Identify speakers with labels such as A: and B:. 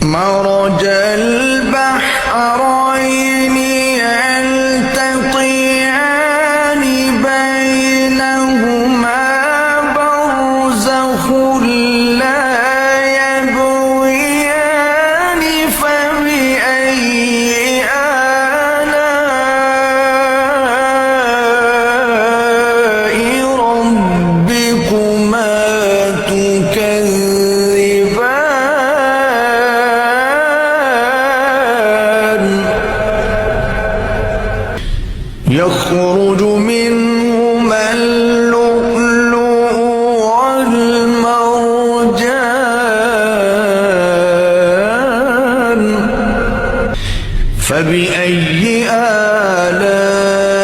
A: مرج البحرين يلتقيان بينهما برزخ لا يبغيان فبأي آلاء ربكما تكذبان يخرج منهما اللؤلؤ والمرجان فبأي آلاء